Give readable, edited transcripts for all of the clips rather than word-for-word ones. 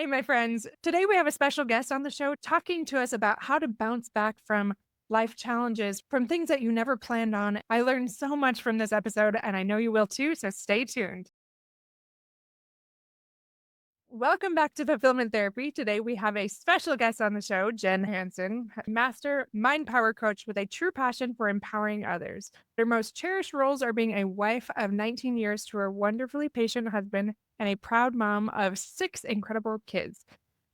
Hey, my friends. Today we have a special guest on the show talking to us about how to bounce back from life challenges, from things that you never planned on. I learned so much from this episode, and I know you will too, so stay tuned. Welcome back to Fulfillment Therapy. Today we have a special guest on the show, Jen Hansen, master mind power coach with a true passion for empowering others. Her most cherished roles are being a wife of 19 years to her wonderfully patient husband and a proud mom of 6 incredible kids.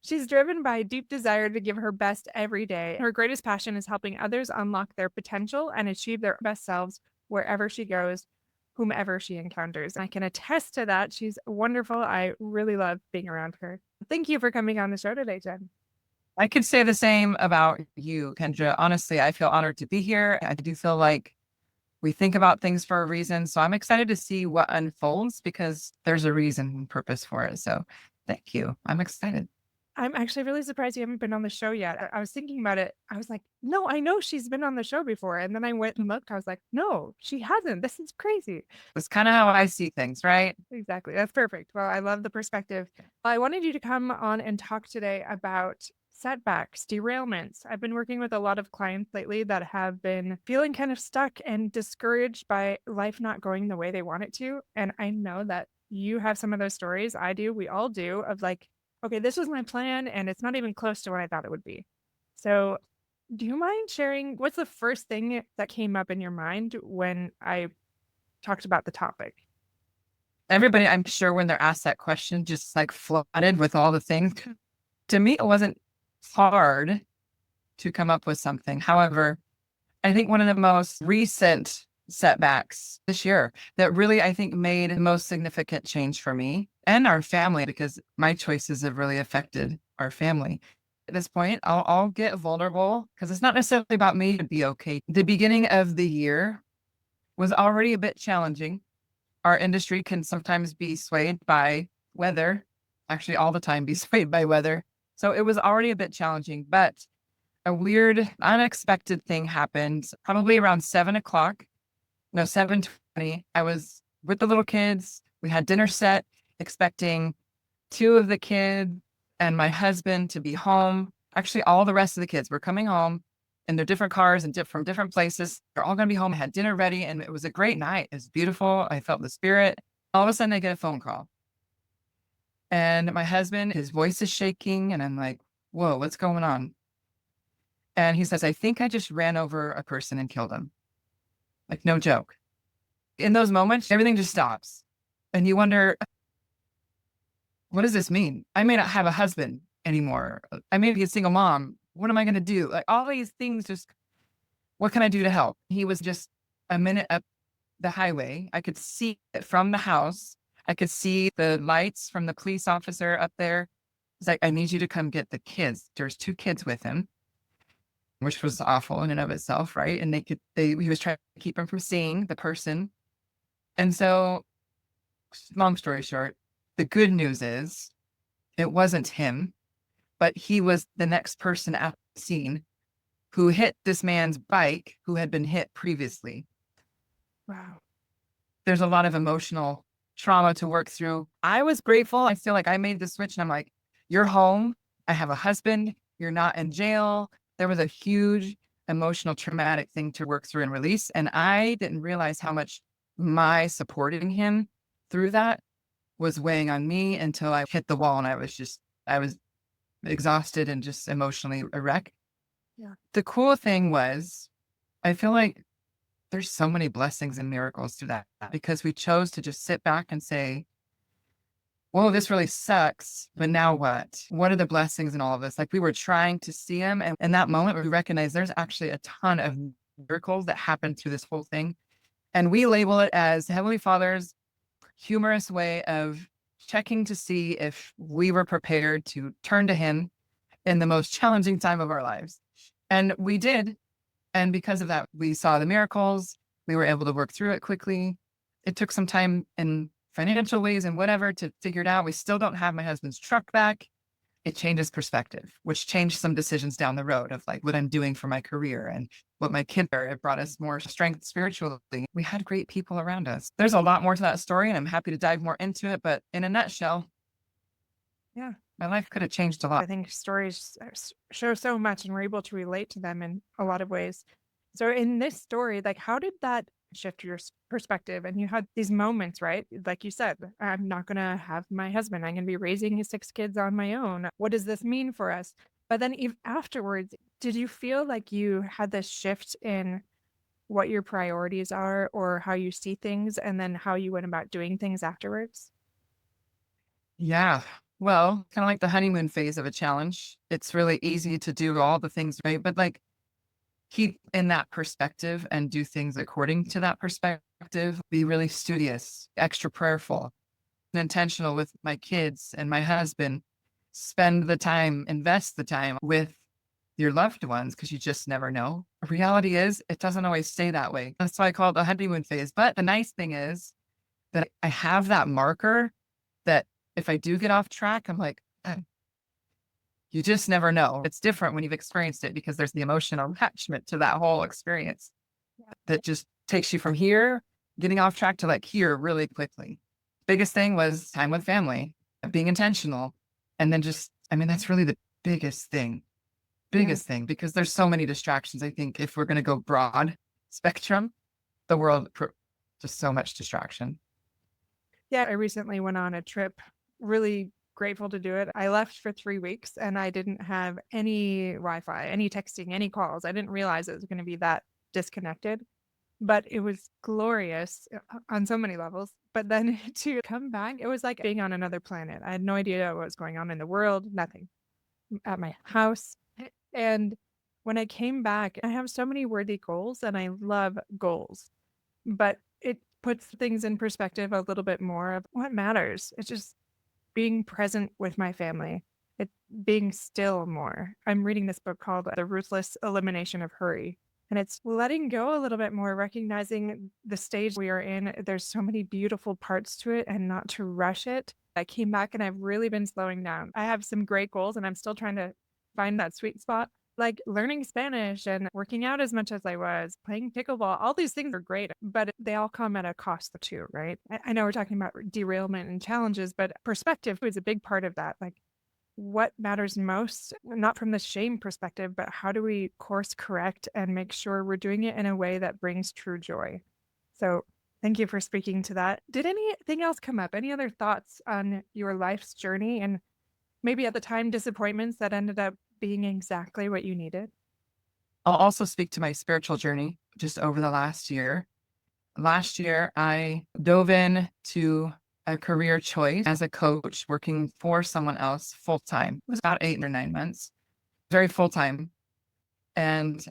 She's driven by a deep desire to give her best every day. Her greatest passion is helping others unlock their potential and achieve their best selves wherever she goes, whomever she encounters. I can attest to that. She's wonderful. I really love being around her. Thank you for coming on the show today, Jen. I could say the same about you, Kendra. Honestly, I feel honored to be here. I do feel like we think about things for a reason. So I'm excited to see what unfolds because there's a reason and purpose for it. So thank you. I'm excited. I'm actually really surprised you haven't been on the show yet. I was thinking about it. I was like, no, I know she's been on the show before. And then I went and looked. I was like, no, she hasn't. This is crazy. It's kind of how I see things, right? Exactly. That's perfect. Well, I love the perspective. I wanted you to come on and talk today about setbacks, derailments. I've been working with a lot of clients lately that have been feeling kind of stuck and discouraged by life not going the way they want it to. And I know that you have some of those stories. I do. We all do, of like, okay, this was my plan and it's not even close to what I thought it would be. So, do you mind sharing what's the first thing that came up in your mind when I talked about the topic? Everybody, I'm sure when they're asked that question, just like flooded with all the things. To me, it wasn't hard to come up with something. However, I think one of the most recent setbacks this year that really, I think, made the most significant change for me and our family, because my choices have really affected our family. At this point, I'll get vulnerable because it's not necessarily about me to be okay. The beginning of the year was already a bit challenging. Our industry can sometimes be swayed by weather, actually, all the time be swayed by weather. So it was already a bit challenging, but a weird, unexpected thing happened probably around 7 o'clock. No, 7:20. I was with the little kids. We had dinner set, expecting two of the kids and my husband to be home. Actually, all the rest of the kids were coming home in their different cars and from different places. They're all going to be home. I had dinner ready and it was a great night. It was beautiful. I felt the spirit. All of a sudden, I get a phone call. And my husband, his voice is shaking. And I'm like, whoa, what's going on? And he says, I think I just ran over a person and killed him. Like, no joke. In those moments, everything just stops. And you wonder, what does this mean? I may not have a husband anymore. I may be a single mom. What am I going to do? Like, all these things just, what can I do to help? He was just a minute up the highway. I could see it from the house. I could see the lights from the police officer up there. He's like, I need you to come get the kids. There's 2 kids with him, which was awful in and of itself, right? And he was trying to keep him from seeing the person. And so, long story short, the good news is it wasn't him, but he was the next person at the scene who hit this man's bike who had been hit previously. Wow. There's a lot of emotional trauma to work through. I was grateful. I feel like I made the switch and I'm like, you're home. I have a husband. You're not in jail. There was a huge emotional traumatic thing to work through and release. And I didn't realize how much my supporting him through that was weighing on me until I hit the wall and I was exhausted and just emotionally a wreck. Yeah. The cool thing was, I feel like there's so many blessings and miracles to that because we chose to just sit back and say, whoa, this really sucks, but now what? What are the blessings in all of this? Like we were trying to see them. And in that moment, we recognized there's actually a ton of miracles that happened through this whole thing. And we label it as Heavenly Father's humorous way of checking to see if we were prepared to turn to Him in the most challenging time of our lives. And we did. And because of that, we saw the miracles. We were able to work through it quickly. It took some time in financial ways and whatever to figure it out. We still don't have my husband's truck back. It changes perspective, which changed some decisions down the road of like what I'm doing for my career and what my kids are. It brought us more strength spiritually. We had great people around us. There's a lot more to that story, and I'm happy to dive more into it. But in a nutshell, Yeah. My life could have changed a I lot. think stories show so much and we're able to relate to them in a lot of ways. So in this story, like how did that shift your perspective? And you had these moments, right? Like you said, I'm not going to have my husband. I'm going to be raising his 6 kids on my own. What does this mean for us? But then afterwards, did you feel like you had this shift in what your priorities are or how you see things and then how you went about doing things afterwards? Yeah. Well, kind of like the honeymoon phase of a challenge. It's really easy to do all the things, right? But like keep in that perspective and do things according to that perspective. Be really studious, extra prayerful, and intentional with my kids and my husband. Spend the time, invest the time with your loved ones because you just never know. Reality is, it doesn't always stay that way. That's why I call it the honeymoon phase. But the nice thing is that I have that marker that if I do get off track, I'm like, you just never know. It's different when you've experienced it because there's the emotional attachment to that whole experience that just takes you from here, getting off track to like here really quickly. Biggest thing was time with family, being intentional. And then just, I mean, that's really the biggest thing, Yeah. biggest thing, because there's so many distractions. I think if we're going to go broad spectrum, the world, just so much distraction. Yeah, I recently went on a trip, really grateful to do it. I left for 3 weeks and I didn't have any Wi-Fi, any texting, any calls. I didn't realize it was going to be that disconnected, but it was glorious on so many levels. But then to come back, it was like being on another planet. I had no idea what was going on in the world, nothing at my house. And when I came back, I have so many worthy goals and I love goals, but it puts things in perspective a little bit more of what matters. It's just being present with my family. It being still more. I'm reading this book called The Ruthless Elimination of Hurry. And it's letting go a little bit more, recognizing the stage we are in. There's so many beautiful parts to it and not to rush it. I came back and I've really been slowing down. I have some great goals and I'm still trying to find that sweet spot. Like learning Spanish and working out as much as I was, playing pickleball, all these things are great, but they all come at a cost too, right? I know we're talking about derailment and challenges, but perspective is a big part of that. Like what matters most, not from the shame perspective, but how do we course correct and make sure we're doing it in a way that brings true joy? So thank you for speaking to that. Did anything else come up? Any other thoughts on your life's journey and maybe at the time disappointments that ended up being exactly what you needed? I'll also speak to my spiritual journey just over the last year. Last year, I dove in to a career choice as a coach working for someone else full time. It was about 8 or 9 months, very full time. And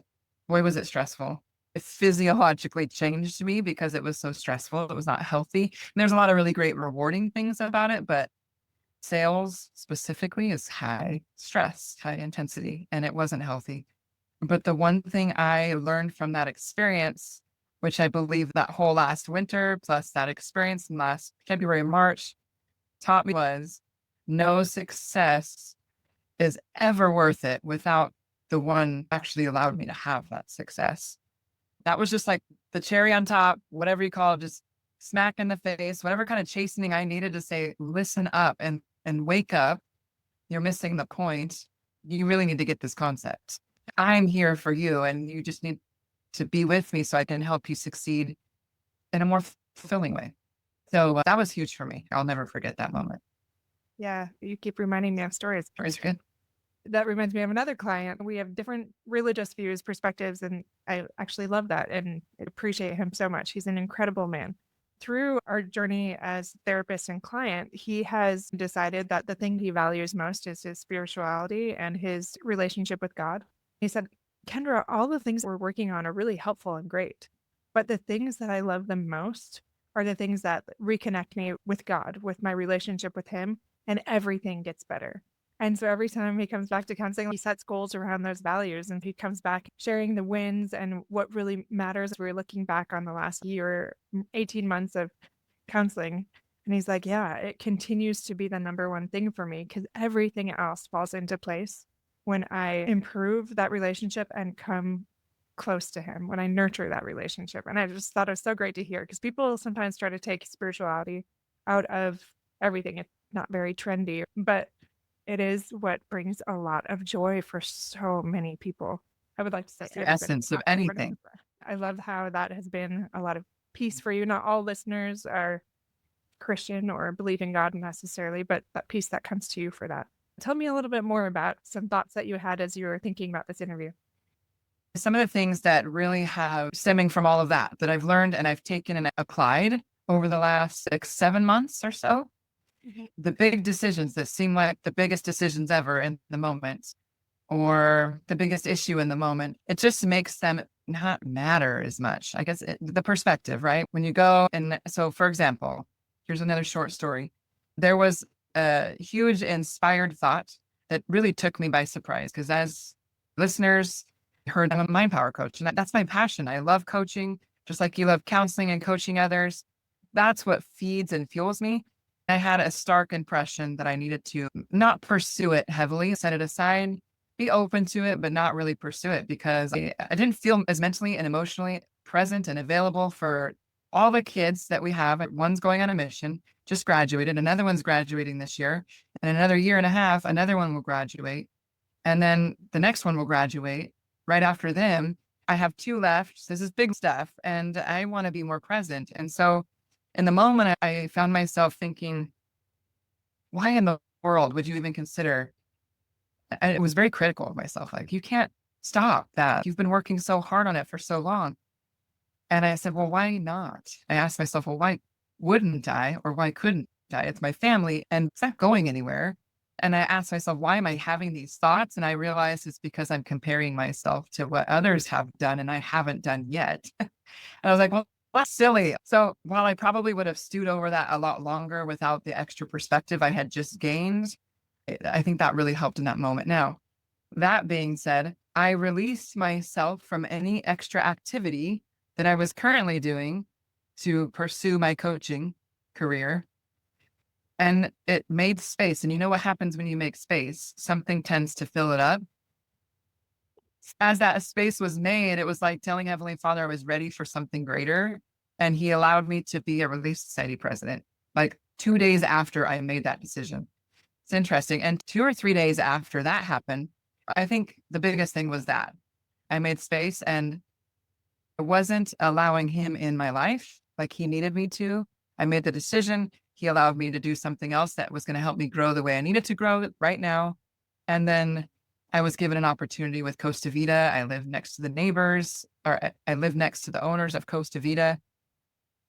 boy, was it stressful. It physiologically changed me because it was so stressful. It was not healthy. And there's a lot of really great rewarding things about it, but sales specifically is high stress, high intensity, and it wasn't healthy. But the one thing I learned from that experience, which I believe that whole last winter plus that experience in last February, March taught me was no success is ever worth it without the one actually allowed me to have that success. That was just like the cherry on top, whatever you call it, just smack in the face, whatever kind of chastening I needed to say, listen up and wake up. You're missing the point. You really need to get this concept. I'm here for you and you just need to be with me so I can help you succeed in a more fulfilling way. So that was huge for me. I'll never forget that moment. Yeah, you keep reminding me of stories. Stories are good. That reminds me of another client. We have different religious views, perspectives, and I actually love that and appreciate him so much. He's an incredible man. Through our journey as therapist and client, he has decided that the thing he values most is his spirituality and his relationship with God. He said, Kendra, all the things we're working on are really helpful and great. But the things that I love the most are the things that reconnect me with God, with my relationship with Him, and everything gets better. And so every time he comes back to counseling, he sets goals around those values and he comes back sharing the wins and what really matters. We're looking back on the last year, 18 months of counseling. And he's like, yeah, it continues to be the number one thing for me because everything else falls into place when I improve that relationship and come close to him, when I nurture that relationship. And I just thought it was so great to hear because people sometimes try to take spirituality out of everything. It's not very trendy, but It is what brings a lot of joy for so many people. I would like to say It's the everybody, essence but of not everybody. anything. But I love how that has been a lot of peace for you. Not all listeners are Christian or believe in God necessarily, but that peace that comes to you for that. Tell me a little bit more about some thoughts that you had as you were thinking about this interview. Some of the things that really have stemming from all of that I've learned and I've taken and applied over the last 6, 7 months or so, Mhm. the big decisions that seem like the biggest decisions ever in the moment or the biggest issue in the moment, it just makes them not matter as much. I guess the perspective, right? When you go and so, for example, here's another short story. There was a huge inspired thought that really took me by surprise because as listeners heard, I'm a mind power coach and that's my passion. I love coaching, just like you love counseling and coaching others. That's what feeds and fuels me. I had a stark impression that I needed to not pursue it heavily, set it aside, be open to it, but not really pursue it because I didn't feel as mentally and emotionally present and available for all the kids that we have. One's going on a mission, just graduated. Another one's graduating this year. And another year and a half, another one will graduate. And then the next one will graduate. Right after them, I have two left. This is big stuff. And I want to be more present. And so in the moment, I found myself thinking, why in the world would you even consider? And it was very critical of myself. Like, you can't stop that. You've been working so hard on it for so long. And I said, well, why not? I asked myself, well, why wouldn't I? Or why couldn't I? It's my family and it's not going anywhere. And I asked myself, why am I having these thoughts? And I realized it's because I'm comparing myself to what others have done and I haven't done yet. And I was like, well, that's silly. So while I probably would have stewed over that a lot longer without the extra perspective I had just gained, I think that really helped in that moment. Now, that being said, I released myself from any extra activity that I was currently doing to pursue my coaching career. And it made space. And you know what happens when you make space? Something tends to fill it up. As that space was made, it was like telling Heavenly Father I was ready for something greater. And He allowed me to be a Relief Society president, like 2 days after I made that decision. It's interesting. And 2 or 3 days after that happened, I think the biggest thing was that I made space and I wasn't allowing Him in my life like He needed me to. I made the decision. He allowed me to do something else that was going to help me grow the way I needed to grow right now. And then I was given an opportunity with Costa Vida. I live next to the neighbors, or I live next to the owners of Costa Vida.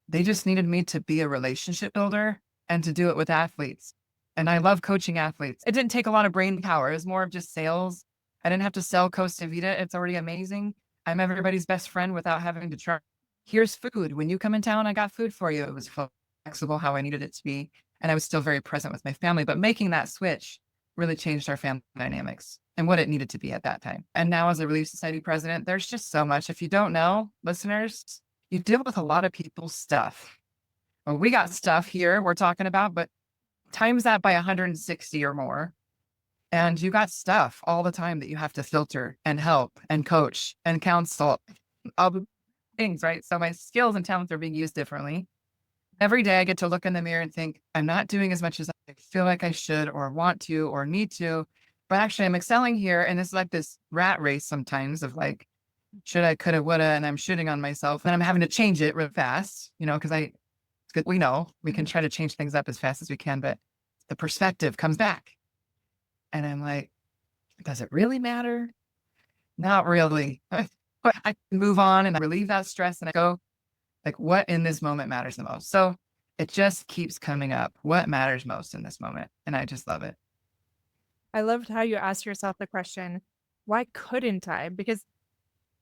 They just needed me to be a relationship builder and to do it with athletes. And I love coaching athletes. It didn't take a lot of brain power. It was more of just sales. I didn't have to sell Costa Vida. It's already amazing. I'm everybody's best friend without having to try. Here's food. When you come in town, I got food for you. It was flexible how I needed it to be. And I was still very present with my family. But making that switch really changed our family dynamics and what it needed to be at that time. And now, as a Relief Society president, there's just so much. If you don't know, listeners, you deal with a lot of people's stuff. Well, we got stuff here we're talking about, but times that by 160 or more. And you got stuff all the time that you have to filter and help and coach and counsel, all the things, right? So my skills and talents are being used differently. Every day I get to look in the mirror and think, I'm not doing as much as I feel like I should or want to or need to, but actually I'm excelling here. And it's like this rat race sometimes of like, should I, coulda, woulda, and I'm shooting on myself. And I'm having to change it real fast, because it's good. We know we can try to change things up as fast as we can, but the perspective comes back. And I'm like, does it really matter? Not really. But I can move on and I relieve that stress and I go, like, what in this moment matters the most? So it just keeps coming up. What matters most in this moment? And I just love it. I loved how you asked yourself the question, why couldn't I? Because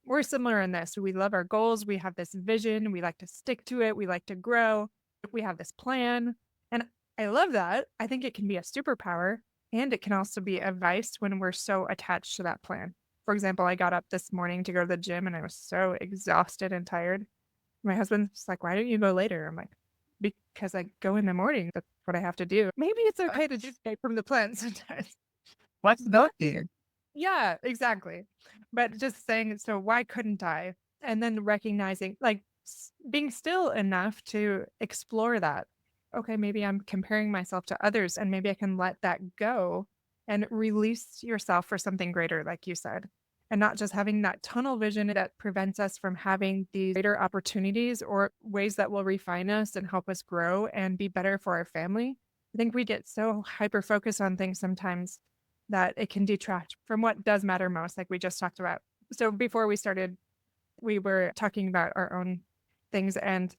we're similar in this. We love our goals. We have this vision. We like to stick to it. We like to grow. We have this plan. And I love that. I think it can be a superpower and it can also be a vice when we're so attached to that plan. For example, I got up this morning to go to the gym and I was so exhausted and tired. My husband's like, why don't you go later? I'm like, because I go in the morning. That's what I have to do. Maybe it's okay to deviate from the plan sometimes. Flexibility. Yeah, exactly. But just saying, so why couldn't I? And then recognizing, like, being still enough to explore that. Okay, maybe I'm comparing myself to others and maybe I can let that go and release yourself for something greater, like you said, and not just having that tunnel vision that prevents us from having these greater opportunities or ways that will refine us and help us grow and be better for our family. I think we get so hyper focused on things sometimes that it can detract from what does matter most, like we just talked about. So before we started, we were talking about our own things, and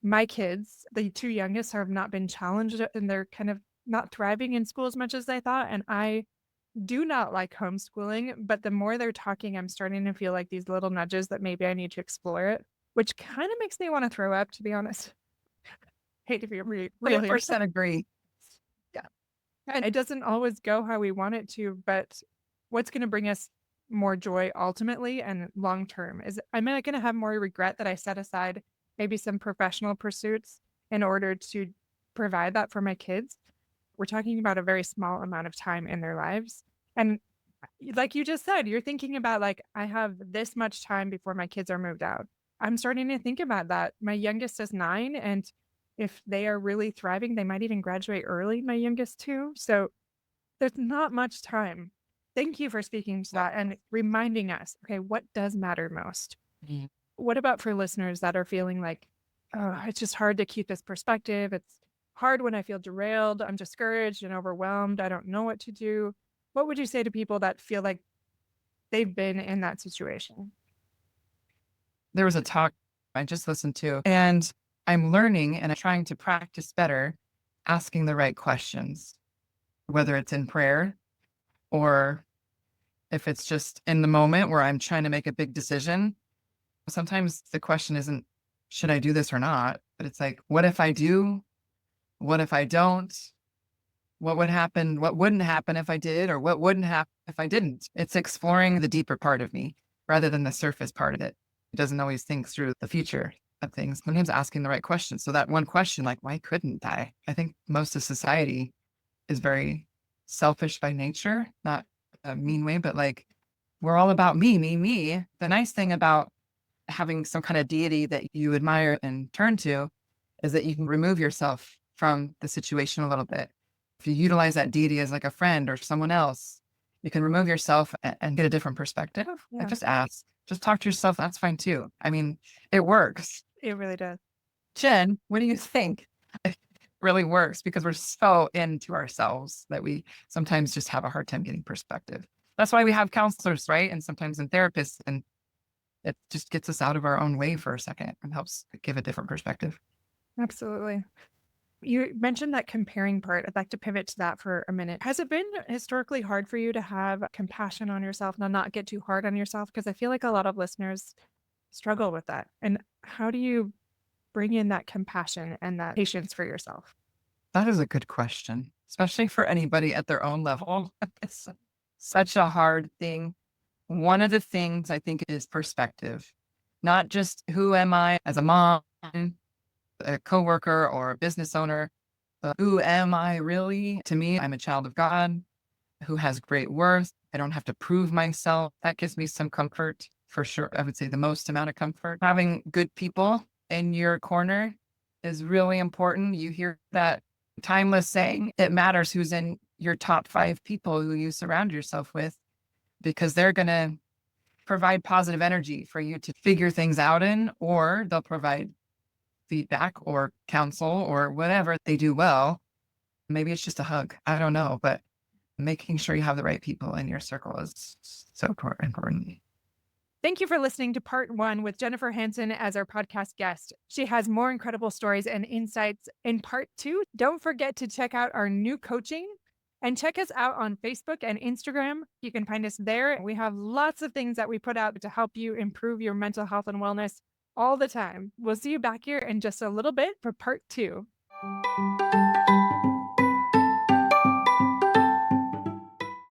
my kids, the two youngest, have not been challenged and they're kind of not thriving in school as much as they thought. And I do not like homeschooling, but the more they're talking, I'm starting to feel like these little nudges that maybe I need to explore it, which kind of makes me want to throw up, to be honest. Hate to be real here. 100% agree. Yeah. And it doesn't always go how we want it to, but what's going to bring us more joy ultimately and long term is, am I going to have more regret that I set aside maybe some professional pursuits in order to provide that for my kids? We're talking about a very small amount of time in their lives. And like you just said, you're thinking about like, I have this much time before my kids are moved out. I'm starting to think about that. My youngest is 9, and if they are really thriving, they might even graduate early, my youngest too. So there's not much time. Thank you for speaking to that and reminding us, okay, what does matter most? Mm. What about for listeners that are feeling like, oh, it's just hard to keep this perspective. It's hard when I feel derailed. I'm discouraged and overwhelmed. I don't know what to do. What would you say to people that feel like they've been in that situation? There was a talk I just listened to, and I'm learning and I'm trying to practice better asking the right questions, whether it's in prayer or if it's just in the moment where I'm trying to make a big decision. Sometimes the question isn't, should I do this or not? But it's like, what if I do? What if I don't? What would happen? What wouldn't happen if I did? Or what wouldn't happen if I didn't? It's exploring the deeper part of me rather than the surface part of it. It doesn't always think through the future of things. Sometimes asking the right questions. So that one question, like, why couldn't I? I think most of society is very selfish by nature, not a mean way, but like we're all about me, me, me. The nice thing about having some kind of deity that you admire and turn to is that you can remove yourself from the situation a little bit. If you utilize that deity as like a friend or someone else, you can remove yourself and get a different perspective. Yeah, Like just ask, just talk to yourself. That's fine too. I mean, it works. it really does. Jen, what do you think? It really works because we're so into ourselves that we sometimes just have a hard time getting perspective. That's why we have counselors, right? And sometimes in therapists, and it just gets us out of our own way for a second and helps give a different perspective. Absolutely. You mentioned that comparing part. I'd like to pivot to that for a minute. Has it been historically hard for you to have compassion on yourself and not get too hard on yourself? Because I feel like a lot of listeners struggle with that. And how do you bring in that compassion and that patience for yourself? That is a good question, especially for anybody at their own level. It's such a hard thing. One of the things I think is perspective, not just who am I as a mom, a coworker, or a business owner, but who am I really? To me, I'm a child of God who has great worth. I don't have to prove myself. That gives me some comfort for sure. I would say the most amount of comfort. Having good people in your corner is really important. You hear that timeless saying, it matters who's in your top 5 people who you surround yourself with, because they're going to provide positive energy for you to figure things out in, or they'll provide feedback or counsel or whatever they do well. Maybe it's just a hug. I don't know, but making sure you have the right people in your circle is so important. Thank you for listening to part 1 with Jennifer Hansen as our podcast guest. She has more incredible stories and insights in part 2. Don't forget to check out our new coaching and check us out on Facebook and Instagram. You can find us there. We have lots of things that we put out to help you improve your mental health and wellness all the time. We'll see you back here in just a little bit for part 2.